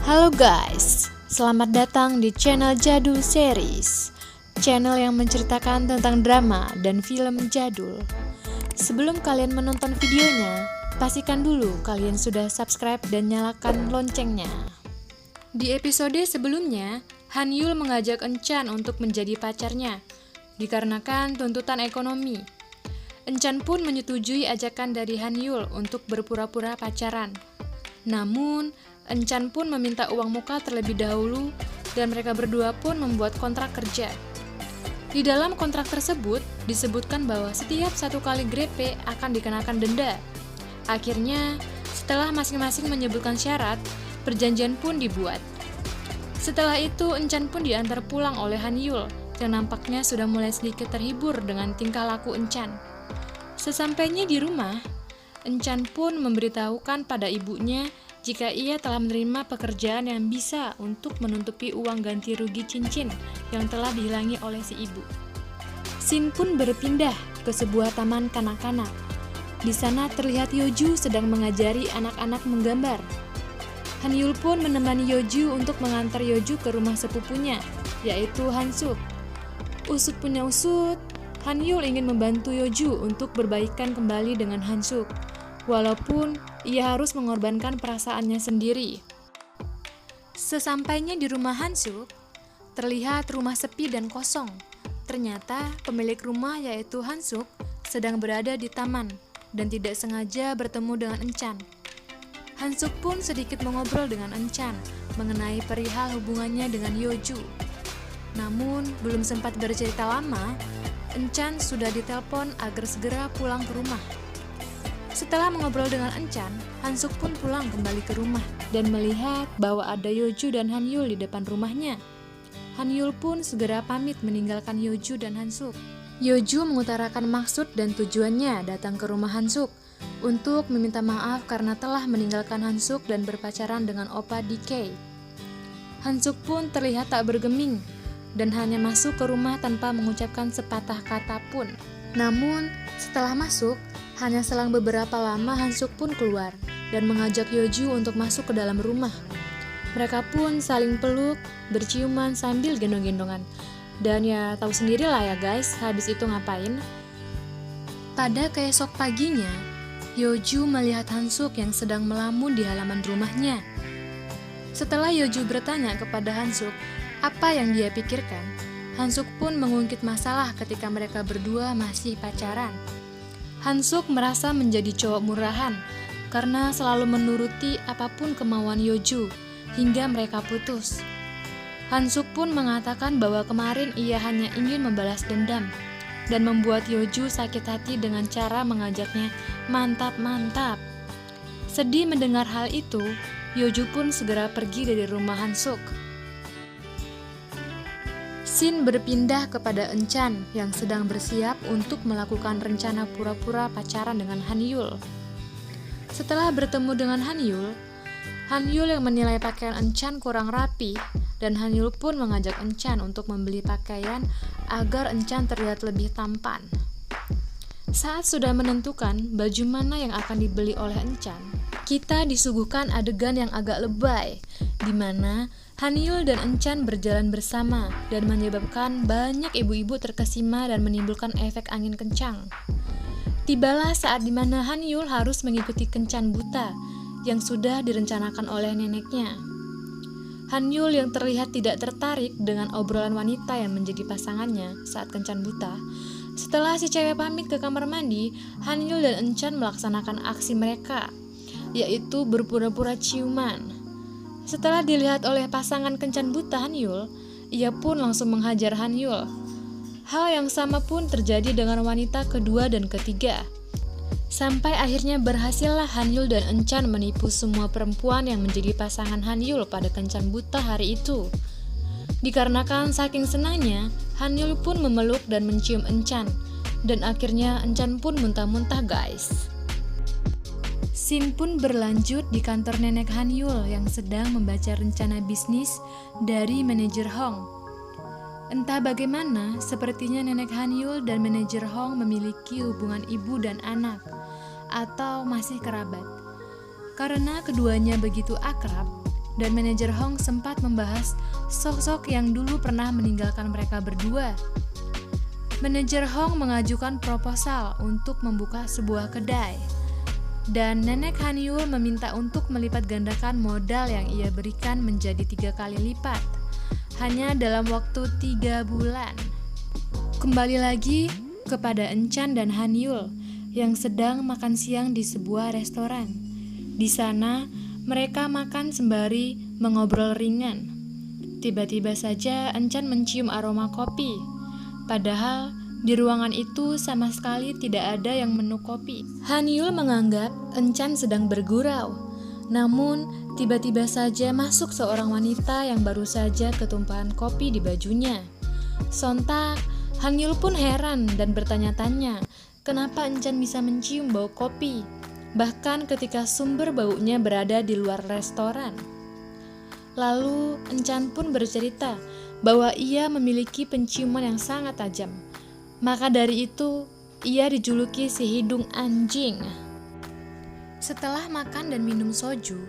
Halo guys, selamat datang di channel Jadul Series, channel yang menceritakan tentang drama dan film jadul. Sebelum kalian menonton videonya, pastikan dulu kalian sudah subscribe dan nyalakan loncengnya. Di episode sebelumnya, Han Yul mengajak Enchan untuk menjadi pacarnya, dikarenakan tuntutan ekonomi. Enchan pun menyetujui ajakan dari Han Yul untuk berpura-pura pacaran. Namun, Enchan pun meminta uang muka terlebih dahulu dan mereka berdua pun membuat kontrak kerja. Di dalam kontrak tersebut disebutkan bahwa setiap 1 kali grepe akan dikenakan denda. Akhirnya, setelah masing-masing menyebutkan syarat, perjanjian pun dibuat. Setelah itu, Enchan pun diantar pulang oleh Han Yul yang nampaknya sudah mulai sedikit terhibur dengan tingkah laku Enchan. Sesampainya di rumah, Enchan pun memberitahukan pada ibunya jika ia telah menerima pekerjaan yang bisa untuk menutupi uang ganti rugi cincin yang telah dihilangi oleh si ibu. Scene pun berpindah ke sebuah taman kanak-kanak. Di sana terlihat Yeoju sedang mengajari anak-anak menggambar. Han Yul pun menemani Yeoju untuk mengantar Yeoju ke rumah sepupunya, yaitu Han Suk. Usut punya usut, Han Yul ingin membantu Yeoju untuk berbaikan kembali dengan Han Suk, walaupun ia harus mengorbankan perasaannya sendiri. Sesampainya di rumah Han Suk, terlihat rumah sepi dan kosong. Ternyata pemilik rumah yaitu Han Suk sedang berada di taman dan tidak sengaja bertemu dengan Enchan. Han Suk pun sedikit mengobrol dengan Enchan mengenai perihal hubungannya dengan Yeoju. Namun, belum sempat bercerita lama, Enchan sudah ditelepon agar segera pulang ke rumah. Setelah mengobrol dengan Enchan, Han Suk pun pulang kembali ke rumah dan melihat bahwa ada Yeoju dan Han Yul di depan rumahnya. Han Yul pun segera pamit meninggalkan Yeoju dan Han Suk. Yeoju mengutarakan maksud dan tujuannya datang ke rumah Han Suk untuk meminta maaf karena telah meninggalkan Han Suk dan berpacaran dengan Oppa DK. Han Suk pun terlihat tak bergeming dan hanya masuk ke rumah tanpa mengucapkan sepatah kata pun. Namun, setelah masuk, hanya selang beberapa lama Han Suk pun keluar dan mengajak Yeoju untuk masuk ke dalam rumah. Mereka pun saling peluk, berciuman sambil gendong-gendongan. Dan ya tahu sendirilah ya guys, habis itu ngapain. Pada keesok paginya, Yeoju melihat Han Suk yang sedang melamun di halaman rumahnya. Setelah Yeoju bertanya kepada Han Suk apa yang dia pikirkan, Han Suk pun mengungkit masalah ketika mereka berdua masih pacaran. Han Suk merasa menjadi cowok murahan karena selalu menuruti apapun kemauan Yeoju hingga mereka putus. Han Suk pun mengatakan bahwa kemarin ia hanya ingin membalas dendam dan membuat Yeoju sakit hati dengan cara mengajaknya mantap-mantap. Sedih mendengar hal itu, Yeoju pun segera pergi dari rumah Han Suk. Scene berpindah kepada Enchan yang sedang bersiap untuk melakukan rencana pura-pura pacaran dengan Han Yul. Setelah bertemu dengan Han Yul yang menilai pakaian Enchan kurang rapi dan Han Yul pun mengajak Enchan untuk membeli pakaian agar Enchan terlihat lebih tampan. Saat sudah menentukan baju mana yang akan dibeli oleh Enchan, kita disuguhkan adegan yang agak lebay, di mana Han Yul dan Enchan berjalan bersama dan menyebabkan banyak ibu-ibu terkesima dan menimbulkan efek angin kencang. Tibalah saat di mana Han Yul harus mengikuti kencan buta yang sudah direncanakan oleh neneknya. Han Yul yang terlihat tidak tertarik dengan obrolan wanita yang menjadi pasangannya saat kencan buta. Setelah si cewek pamit ke kamar mandi, Han Yul dan Enchan melaksanakan aksi mereka, yaitu berpura-pura ciuman. Setelah dilihat oleh pasangan kencan buta Han Yul, ia pun langsung menghajar Han Yul. Hal yang sama pun terjadi dengan wanita kedua dan ketiga. Sampai akhirnya berhasillah Han Yul dan Enchan menipu semua perempuan yang menjadi pasangan Han Yul pada kencan buta hari itu. Dikarenakan saking senangnya, Han Yul pun memeluk dan mencium Enchan, dan akhirnya Enchan pun muntah-muntah guys. Scene pun berlanjut di kantor nenek Han Yul yang sedang membaca rencana bisnis dari manajer Hong. Entah bagaimana, sepertinya nenek Han Yul dan manajer Hong memiliki hubungan ibu dan anak, atau masih kerabat. Karena keduanya begitu akrab, dan manajer Hong sempat membahas sosok yang dulu pernah meninggalkan mereka berdua. Manajer Hong mengajukan proposal untuk membuka sebuah kedai, dan nenek Hanyul meminta untuk melipat gandakan modal yang ia berikan menjadi 3 kali lipat, hanya dalam waktu 3 bulan. Kembali lagi kepada Enchan dan Hanyul yang sedang makan siang di sebuah restoran. Di sana, mereka makan sembari mengobrol ringan. Tiba-tiba saja Enchan mencium aroma kopi. Padahal di ruangan itu sama sekali tidak ada yang menu kopi. Hanyul menganggap Enchan sedang bergurau. Namun, tiba-tiba saja masuk seorang wanita yang baru saja ketumpahan kopi di bajunya. Sontak, Hanyul pun heran dan bertanya-tanya, kenapa Enchan bisa mencium bau kopi, bahkan ketika sumber baunya berada di luar restoran. Lalu, Enchan pun bercerita bahwa ia memiliki penciuman yang sangat tajam. Maka dari itu, ia dijuluki si hidung anjing. Setelah makan dan minum soju,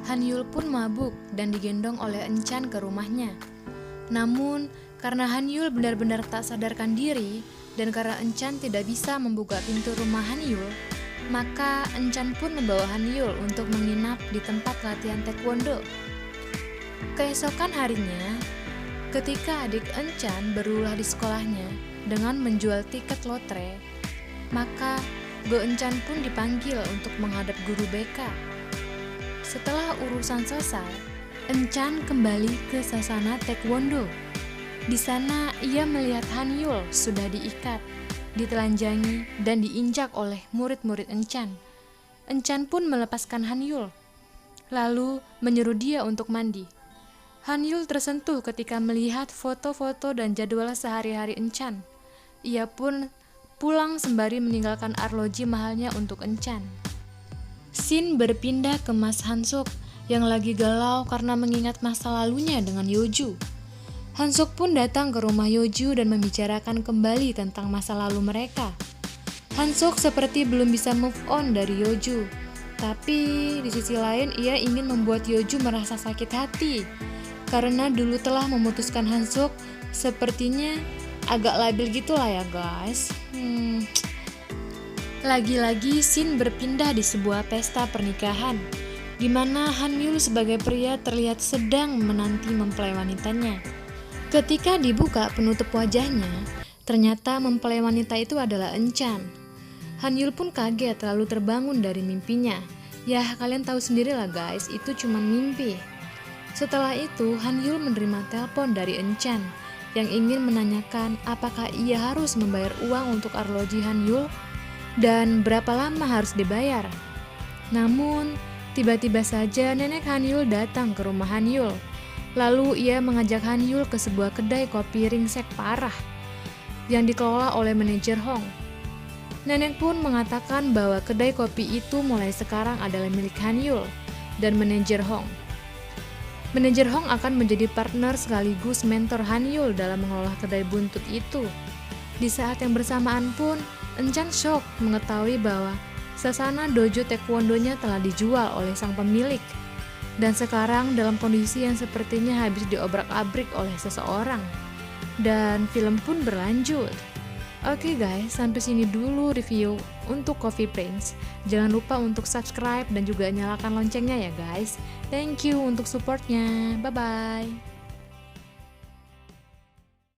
Hanyul pun mabuk dan digendong oleh Enchan ke rumahnya. Namun, karena Hanyul benar-benar tak sadarkan diri dan karena Enchan tidak bisa membuka pintu rumah Hanyul, maka Enchan pun membawa Hanyul untuk menginap di tempat latihan taekwondo. Keesokan harinya, ketika adik Enchan berulah di sekolahnya dengan menjual tiket lotre, maka Go Enchan pun dipanggil untuk menghadap guru BK. Setelah urusan selesai, Enchan kembali ke sasana taekwondo. Di sana ia melihat Hanyul sudah diikat, ditelanjangi, dan diinjak oleh murid-murid Enchan. Enchan pun melepaskan Hanyul, lalu menyuruh dia untuk mandi. Hanyul tersentuh ketika melihat foto-foto dan jadwal sehari-hari Enchan. Ia pun pulang sembari meninggalkan arloji mahalnya untuk Enchan. Scene berpindah ke Mas Hansuk yang lagi galau karena mengingat masa lalunya dengan Yoju. Hansuk pun datang ke rumah Yoju dan membicarakan kembali tentang masa lalu mereka. Hansuk seperti belum bisa move on dari Yoju, tapi di sisi lain ia ingin membuat Yoju merasa sakit hati. Karena dulu telah memutuskan Hansuk, sepertinya agak labil gitu lah ya guys. Lagi-lagi scene berpindah di sebuah pesta pernikahan, di mana Hanyul sebagai pria terlihat sedang menanti mempelai wanitanya. Ketika dibuka penutup wajahnya, ternyata mempelai wanita itu adalah Enchan. Hanyul pun kaget lalu terbangun dari mimpinya. Ya kalian tahu sendiri lah guys, itu cuma mimpi. Setelah itu, Hanyul menerima telepon dari Enchan yang ingin menanyakan apakah ia harus membayar uang untuk arloji Hanyul dan berapa lama harus dibayar. Namun, tiba-tiba saja nenek Hanyul datang ke rumah Hanyul. Lalu ia mengajak Hanyul ke sebuah kedai kopi ringsek parah yang dikelola oleh manajer Hong. Nenek pun mengatakan bahwa kedai kopi itu mulai sekarang adalah milik Hanyul dan manajer Hong. Manajer Hong akan menjadi partner sekaligus mentor Hanyul dalam mengelola kedai buntut itu. Di saat yang bersamaan pun, Enchan shock mengetahui bahwa sasana dojo taekwondonya telah dijual oleh sang pemilik. Dan sekarang dalam kondisi yang sepertinya habis diobrak-abrik oleh seseorang. Dan film pun berlanjut. Oke guys, sampai sini dulu review untuk Coffee Prince. Jangan lupa untuk subscribe dan juga nyalakan loncengnya ya guys. Thank you untuk supportnya. Bye-bye.